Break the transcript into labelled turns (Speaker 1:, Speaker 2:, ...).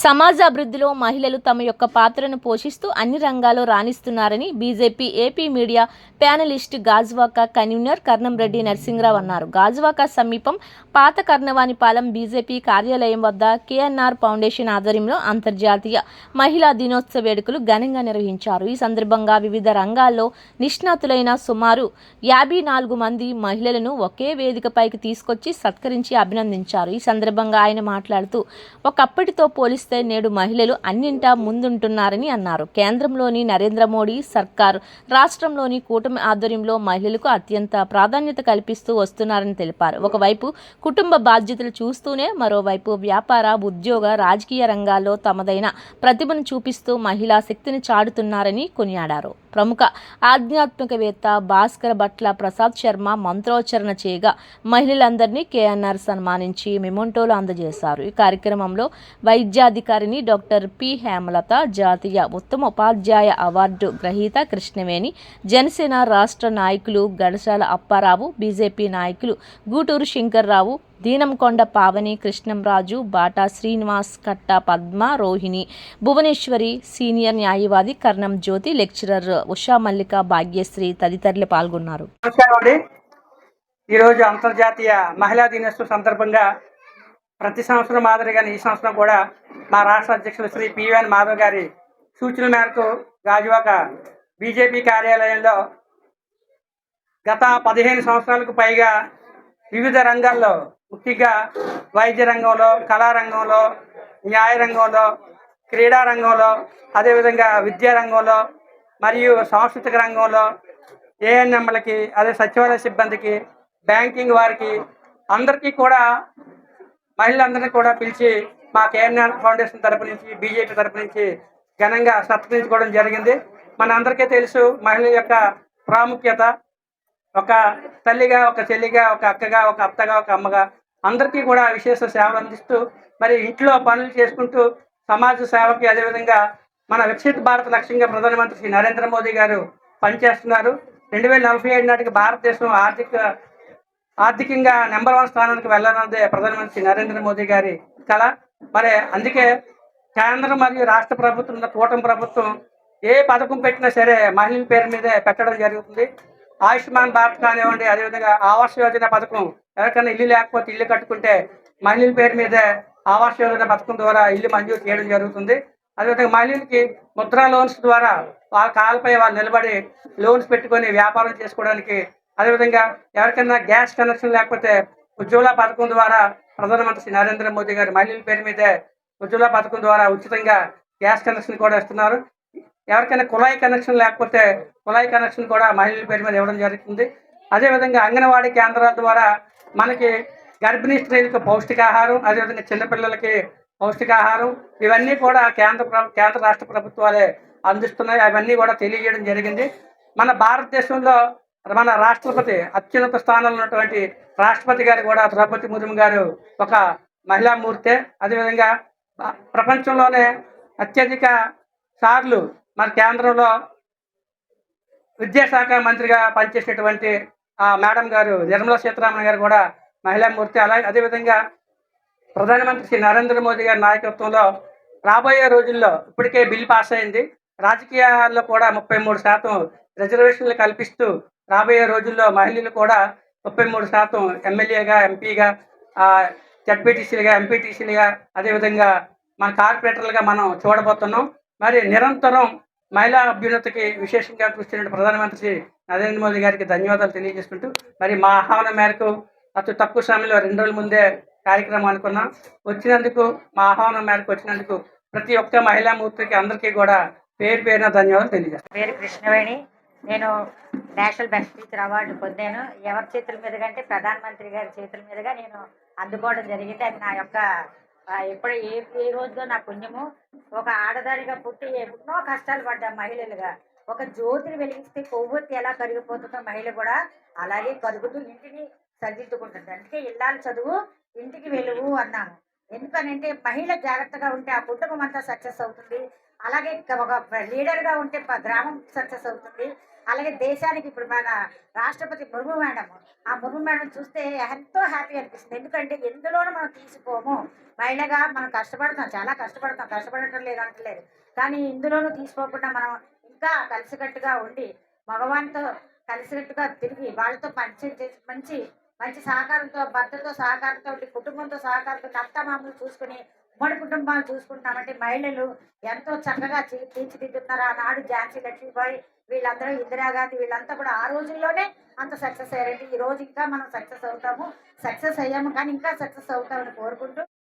Speaker 1: సమాజ అభివృద్ధిలో మహిళలు తమ యొక్క పాత్రను పోషిస్తూ అన్ని రంగాల్లో రాణిస్తున్నారని BJP AP media panelist Gajuwaka convener Karnamreddy Narasimharao అన్నారు. గాజువాక సమీపం పాత కర్ణవానిపాలెం బీజేపీ కార్యాలయం వద్ద కేఎన్ఆర్ ఫౌండేషన్ ఆధ్వర్యంలో అంతర్జాతీయ మహిళా దినోత్సవ వేడుకలు ఘనంగా నిర్వహించారు. ఈ సందర్భంగా వివిధ రంగాల్లో నిష్ణాతులైన సుమారు 54 మంది మహిళలను ఒకే వేదికపైకి తీసుకొచ్చి సత్కరించి అభినందించారు. ఈ సందర్భంగా ఆయన మాట్లాడుతూ ఒకప్పటితో పోలిస్తే నేడు మహిళలు అన్నింటా ముందుంటున్నారని అన్నారు. కేంద్రంలోని నరేంద్ర మోడీ సర్కార్ రాష్ట్రంలోని కూటమి ఆధ్వర్యంలో మహిళలకు అత్యంత ప్రాధాన్యత కల్పిస్తూ వస్తున్నారని తెలిపారు. ఒకవైపు కుటుంబ బాధ్యతలు చూస్తూనే మరోవైపు వ్యాపార, ఉద్యోగ, రాజకీయ రంగాల్లో తమదైన ప్రతిభను చూపిస్తూ మహిళా శక్తిని చాటుతున్నారని కొనియాడారు. ప్రముఖ ఆధ్యాత్మికవేత్త భాస్కర భట్ల ప్రసాద్ శర్మ మంత్రోచ్చరణ చేయగా మహిళలందరినీ కేఎన్ఆర్ సన్మానించి మెమోంటోలు అందజేశారు. ఈ కార్యక్రమంలో వైద్యాధికారిని డాక్టర్ పి హేమలత, జాతీయ ఉత్తమ ఉపాధ్యాయ అవార్డు గ్రహీత కృష్ణవేణి, జనసేన రాష్ట్ర నాయకులు గడసాల అప్పారావు, బీజేపీ నాయకులు గూటూరు శంకర్రావు, దీనంకొండ పావని, కృష్ణంరాజు, బాటా శ్రీనివాస్, కట్ట పద్మ, రోహిణి, భువనేశ్వరి, సీనియర్ న్యాయవాది కర్ణం జ్యోతి, లెక్చరర్ ఉషా మల్లిక, భాగ్యశ్రీ తదితరులు పాల్గొన్నారు.
Speaker 2: ఈరోజు అంతర్జాతీయ మహిళా దినోత్సవం సందర్భంగా ప్రతి సంవత్సరం మాదిరిగానే ఈ సంవత్సరం కూడా మా రాష్ట్ర అధ్యక్షులు శ్రీ పివిఎన్ మాధవ్ గారి సూచనల మేరకు గాజువాక బీజేపీ కార్యాలయంలో గత 15 సంవత్సరాలకు పైగా వివిధ రంగాల్లో, ముఖ్యంగా వైద్య రంగంలో, కళారంగంలో, న్యాయ రంగంలో, క్రీడా రంగంలో, అదేవిధంగా విద్యా రంగంలో మరియు సాంస్కృతిక రంగంలో ఏఎన్ఎంలకి, అదే సచివాలయ సిబ్బందికి, బ్యాంకింగ్ వారికి అందరికీ కూడా మహిళలందరినీ కూడా పిలిచి మా కేఎన్ఆర్ ఫౌండేషన్ తరపు నుంచి, బీజేపీ తరపు నుంచి ఘనంగా సత్కరించుకోవడం జరిగింది. మన అందరికీ తెలుసు మహిళల యొక్క ప్రాముఖ్యత. ఒక తల్లిగా, ఒక చెల్లిగా, ఒక అక్కగా, ఒక అత్తగా, ఒక అమ్మగా అందరికీ కూడా విశేష సేవలు అందిస్తూ మరి ఇంట్లో పనులు చేసుకుంటూ సమాజ సేవకి, అదేవిధంగా మన వికసిత భారత లక్ష్యంగా ప్రధానమంత్రి శ్రీ నరేంద్ర మోదీ గారు పనిచేస్తున్నారు. 2047 నాటికి భారతదేశం ఆర్థికంగా నెంబర్ 1 స్థానానికి వెళ్ళాలన్నదే ప్రధానమంత్రి నరేంద్ర మోదీ గారి కళ. మరి అందుకే కేంద్రం మరియు రాష్ట్ర ప్రభుత్వం, కూటమి ప్రభుత్వం ఏ పథకం పెట్టినా సరే మహిళల పేరు మీదే పెట్టడం జరుగుతుంది. ఆయుష్మాన్ భారత్ కానివ్వండి, అదేవిధంగా ఆవాస్ యోజన పథకం, ఎవరికైనా ఇల్లు లేకపోతే ఇల్లు కట్టుకుంటే మహిళల పేరు మీదే ఆవాస్ యోజన పథకం ద్వారా ఇల్లు మంజూరు చేయడం జరుగుతుంది. అదేవిధంగా మహిళలకి ముద్రా లోన్స్ ద్వారా వాళ్ళ కాళ్ళపై వాళ్ళు నిలబడి లోన్స్ పెట్టుకొని వ్యాపారం చేసుకోవడానికి, అదేవిధంగా ఎవరికైనా గ్యాస్ కనెక్షన్ లేకపోతే ఉజ్వల పథకం ద్వారా ప్రధానమంత్రి నరేంద్ర మోదీ గారు మహిళల పేరు మీదే ఉజ్వల పథకం ద్వారా ఉచితంగా గ్యాస్ కనెక్షన్ కూడా ఇస్తున్నారు. ఎవరికైనా కుళాయి కనెక్షన్ లేకపోతే కుళాయి కనెక్షన్ కూడా మహిళల పేరు మీద ఇవ్వడం జరుగుతుంది. అదేవిధంగా అంగన్వాడీ కేంద్రాల ద్వారా మనకి గర్భిణీ స్త్రీలకు పౌష్టికాహారం, అదేవిధంగా చిన్నపిల్లలకి పౌష్టికాహారం, ఇవన్నీ కూడా కేంద్ర రాష్ట్ర ప్రభుత్వాలే అందిస్తున్నాయి. అవన్నీ కూడా తెలియజేయడం జరిగింది. మన భారతదేశంలో మన రాష్ట్రపతి, అత్యున్నత స్థానంలో ఉన్నటువంటి రాష్ట్రపతి గారు కూడా, ద్రౌపది ముర్ము గారు ఒక మహిళా మూర్తే. అదేవిధంగా ప్రపంచంలోనే అత్యధిక సార్లు మన కేంద్రంలో విద్యాశాఖ మంత్రిగా పనిచేసేటువంటి మేడం గారు నిర్మలా సీతారామన్ గారు కూడా మహిళా మూర్తి. అలాగే అదేవిధంగా ప్రధానమంత్రి శ్రీ నరేంద్ర మోదీ గారి నాయకత్వంలో రాబోయే రోజుల్లో ఇప్పటికే బిల్ పాస్ అయింది. రాజకీయాల్లో కూడా 33% రిజర్వేషన్లు కల్పిస్తూ రాబోయే రోజుల్లో మహిళలు కూడా 33% ఎమ్మెల్యేగా, ఎంపీగా, జడ్పీటీసీలుగా, ఎంపీటీసీలుగా, అదేవిధంగా మన కార్పొరేటర్లుగా మనం చూడబోతున్నాం. మరి నిరంతరం మహిళా అభ్యున్నతికి విశేషంగా కృషి చేసిన ప్రధానమంత్రి నరేంద్ర మోదీ గారికి ధన్యవాదాలు తెలియజేసుకుంటూ, మరి మా ఆహ్వానం మేరకు అతి తక్కువ సమయంలో 2 రోజుల ముందే కార్యక్రమం అనుకున్నాం. మా ఆహ్వానం మేరకు వచ్చినందుకు ప్రతి ఒక్క మహిళా మూర్తికి అందరికీ కూడా పేరు పేరున ధన్యవాదాలు తెలియజేస్తాను.
Speaker 3: పేరు కృష్ణవేణి. నేను నేషనల్ బెస్ట్ టీచర్ అవార్డు పొందాను. ఎవరి చేతుల మీదుగా అంటే ప్రధానమంత్రి గారి చేతుల మీదుగా నేను అందుకోవడం జరిగింది. అది నా యొక్క ఎప్పుడు ఏ రోజులో నా పుణ్యము. ఒక ఆడదానిగా పుట్టి ఎన్నో కష్టాలు పడ్డా మహిళలుగా. ఒక జ్యోతిని వెలిగిస్తే కొవ్వొత్తి ఎలా కరిగిపోతుందో మహిళ కూడా అలాగే కరుగుతూ ఇంటిని సరిదిద్దుకుంటుంది. అందుకే ఇల్లాలి చదువు, ఇంటికి వెలుగు అన్నాము. ఎందుకనంటే మహిళ జాగ్రత్తగా ఉంటే ఆ కుటుంబం అంతా సక్సెస్ అవుతుంది. అలాగే ఒక లీడర్గా ఉంటే గ్రామం సక్సెస్ అవుతుంది. అలాగే దేశానికి ఇప్పుడు మన రాష్ట్రపతి ముర్ము మేడం, ఆ ముర్ము మేడం చూస్తే ఎంతో హ్యాపీ అనిపిస్తుంది. ఎందుకంటే ఎందులోనూ మనం తీసిపోము. మహిళగా మనం కష్టపడతాం, చాలా కష్టపడతాం, కష్టపడటం లేదు అంటలేదు. కానీ ఇందులోనూ తీసిపోకుండా మనం ఇంకా కలిసికట్టుగా ఉండి మగవానితో కలిసికట్టుగా తిరిగి వాళ్ళతో మంచి మంచి సహకారంతో, భర్తతో సహకారంతో ఉండి, కుటుంబంతో సహకారంతో అత్తమామలు చూసుకుని ఉమ్మడి కుటుంబాలు చూసుకుంటున్నామంటే మహిళలు ఎంతో చక్కగా తీర్చిదిద్దుతున్నారు. ఆనాడు ఝాన్సీ లక్ష్మీబాయి వీళ్ళందరూ, ఇందిరాగాంధీ వీళ్ళంతా కూడా ఆ రోజుల్లోనే అంత సక్సెస్ అయ్యారండి. ఈ రోజు ఇంకా మనం సక్సెస్ అవుతాము, సక్సెస్ అయ్యాము, కానీ ఇంకా సక్సెస్ అవుతామని కోరుకుంటూ